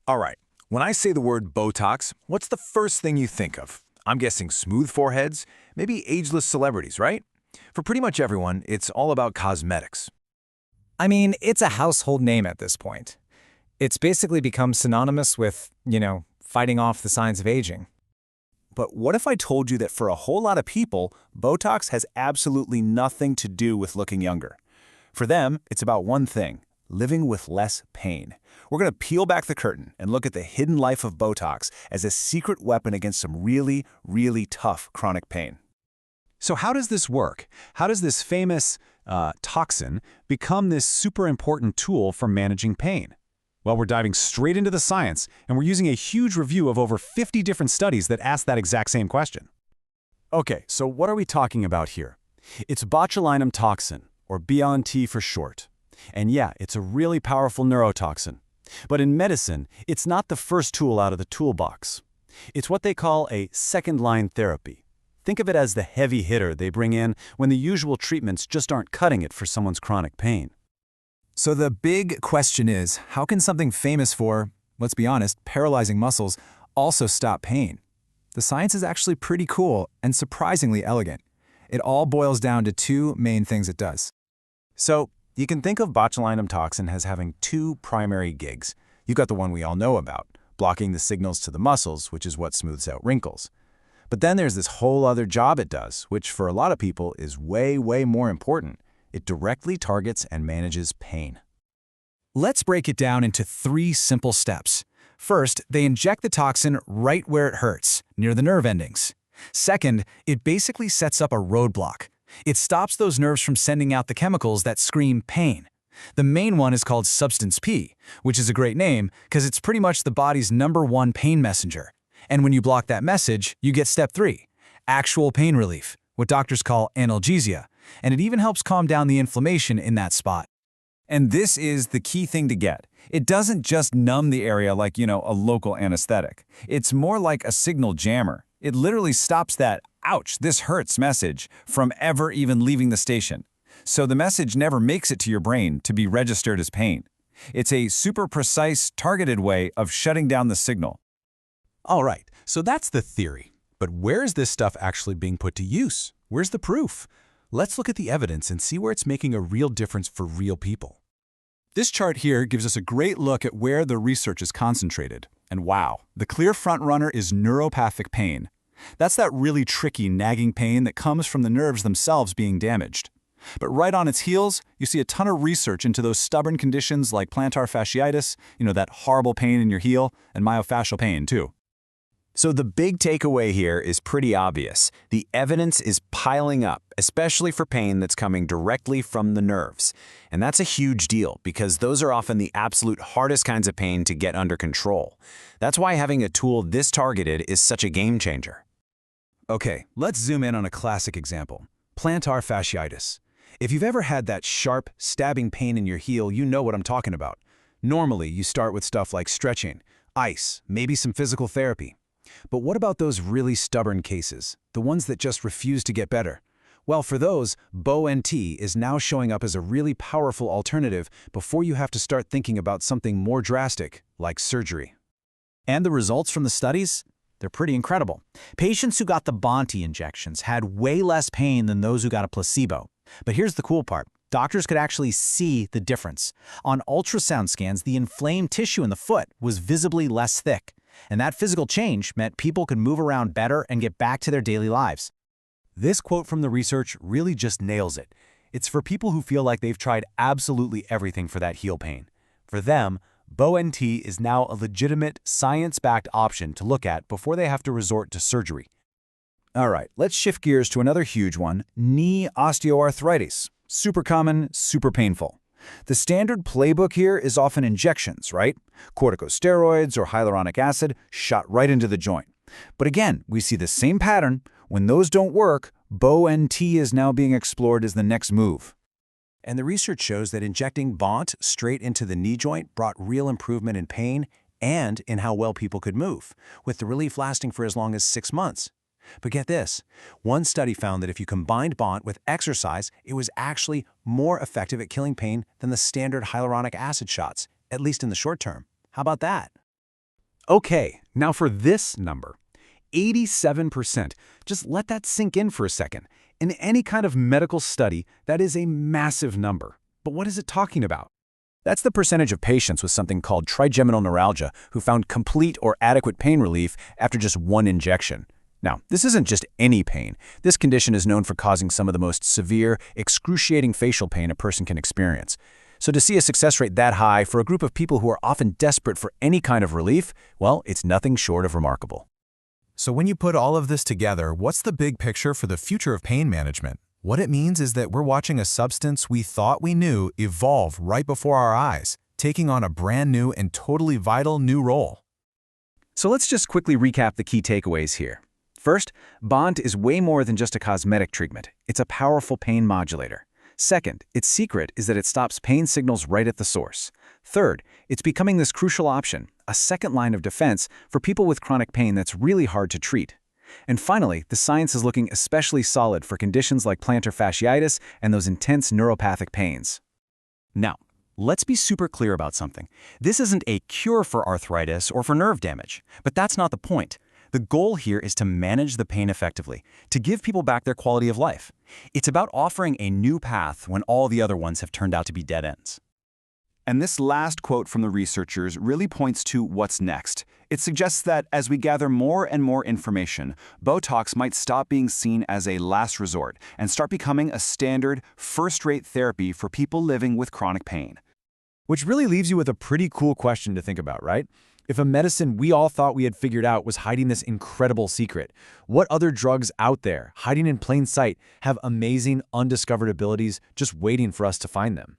All right, when I say the word Botox, what's the first thing you think of? I'm guessing smooth foreheads, maybe ageless celebrities, right? For pretty much everyone, it's all about cosmetics. I mean, it's a household name at this point. It's basically become synonymous with, fighting off the signs of aging. But what if I told you that for a whole lot of people, Botox has absolutely nothing to do with looking younger? For them, it's about one thing: living with less pain. We're going to peel back the curtain and look at the hidden life of Botox as a secret weapon against some really, really tough chronic pain. So how does this work? How does this famous toxin become this super important tool for managing pain? Well, we're diving straight into the science, and we're using a huge review of over 50 different studies that ask that exact same question. Okay, so what are we talking about here? It's botulinum toxin, or BNT for short. And yeah, it's a really powerful neurotoxin. But in medicine, it's not the first tool out of the toolbox. It's what they call a second-line therapy. Think of it as the heavy hitter they bring in when the usual treatments just aren't cutting it for someone's chronic pain. So the big question is, how can something famous for, let's be honest, paralyzing muscles also stop pain? The science is actually pretty cool and surprisingly elegant. It all boils down to two main things it does. So you can think of botulinum toxin as having two primary gigs. You've got the one we all know about, blocking the signals to the muscles, which is what smooths out wrinkles. But then there's this whole other job it does, which for a lot of people is way, way more important. It directly targets and manages pain. Let's break it down into three simple steps. First, they inject the toxin right where it hurts, near the nerve endings. Second, it basically sets up a roadblock. It stops those nerves from sending out the chemicals that scream pain. The main one is called substance P, which is a great name because it's pretty much the body's #1 pain messenger. And when you block that message, you get step 3, actual pain relief, what doctors call analgesia, and it even helps calm down the inflammation in that spot. And this is the key thing to get. It doesn't just numb the area like, a local anesthetic. It's more like a signal jammer. It literally stops that "ouch, this hurts" message from ever even leaving the station. So the message never makes it to your brain to be registered as pain. It's a super precise, targeted way of shutting down the signal. All right, so that's the theory. But where is this stuff actually being put to use? Where's the proof? Let's look at the evidence and see where it's making a real difference for real people. This chart here gives us a great look at where the research is concentrated. And wow, the clear frontrunner is neuropathic pain. That's that really tricky, nagging pain that comes from the nerves themselves being damaged. But right on its heels, you see a ton of research into those stubborn conditions like plantar fasciitis, that horrible pain in your heel, and myofascial pain too. So the big takeaway here is pretty obvious. The evidence is piling up, especially for pain that's coming directly from the nerves. And that's a huge deal because those are often the absolute hardest kinds of pain to get under control. That's why having a tool this targeted is such a game changer. Okay, let's zoom in on a classic example, plantar fasciitis. If you've ever had that sharp, stabbing pain in your heel, you know what I'm talking about. Normally, you start with stuff like stretching, ice, maybe some physical therapy. But what about those really stubborn cases, the ones that just refuse to get better? Well, for those, BoNT is now showing up as a really powerful alternative before you have to start thinking about something more drastic, like surgery. And the results from the studies? They're pretty incredible. Patients who got the BoNT injections had way less pain than those who got a placebo. But here's the cool part. Doctors could actually see the difference. On ultrasound scans, the inflamed tissue in the foot was visibly less thick. And that physical change meant people could move around better and get back to their daily lives. This quote from the research really just nails it. It's for people who feel like they've tried absolutely everything for that heel pain. For them, BoNT is now a legitimate, science-backed option to look at before they have to resort to surgery. All right, let's shift gears to another huge one, knee osteoarthritis. Super common, super painful. The standard playbook here is often injections, right? Corticosteroids or hyaluronic acid shot right into the joint. But again, we see the same pattern. When those don't work, BoNT is now being explored as the next move. And the research shows that injecting BoNT straight into the knee joint brought real improvement in pain and in how well people could move, with the relief lasting for as long as 6 months. But get this, one study found that if you combined BoNT with exercise, it was actually more effective at killing pain than the standard hyaluronic acid shots, at least in the short term. How about that? Okay, now for this number, 87%. Just let that sink in for a second. In any kind of medical study, that is a massive number. But what is it talking about? That's the percentage of patients with something called trigeminal neuralgia who found complete or adequate pain relief after just one injection. Now, this isn't just any pain. This condition is known for causing some of the most severe, excruciating facial pain a person can experience. So to see a success rate that high for a group of people who are often desperate for any kind of relief, well, it's nothing short of remarkable. So when you put all of this together, what's the big picture for the future of pain management? What it means is that we're watching a substance we thought we knew evolve right before our eyes, taking on a brand new and totally vital new role. So let's just quickly recap the key takeaways here. First, Bont is way more than just a cosmetic treatment. It's a powerful pain modulator. Second, its secret is that it stops pain signals right at the source. Third, it's becoming this crucial option, a second line of defense for people with chronic pain that's really hard to treat. And finally, the science is looking especially solid for conditions like plantar fasciitis and those intense neuropathic pains. Now, let's be super clear about something. This isn't a cure for arthritis or for nerve damage, but that's not the point. The goal here is to manage the pain effectively, to give people back their quality of life. It's about offering a new path when all the other ones have turned out to be dead ends. And this last quote from the researchers really points to what's next. It suggests that as we gather more and more information, Botox might stop being seen as a last resort and start becoming a standard, first-rate therapy for people living with chronic pain. Which really leaves you with a pretty cool question to think about, right? If a medicine we all thought we had figured out was hiding this incredible secret, what other drugs out there, hiding in plain sight, have amazing, undiscovered abilities just waiting for us to find them?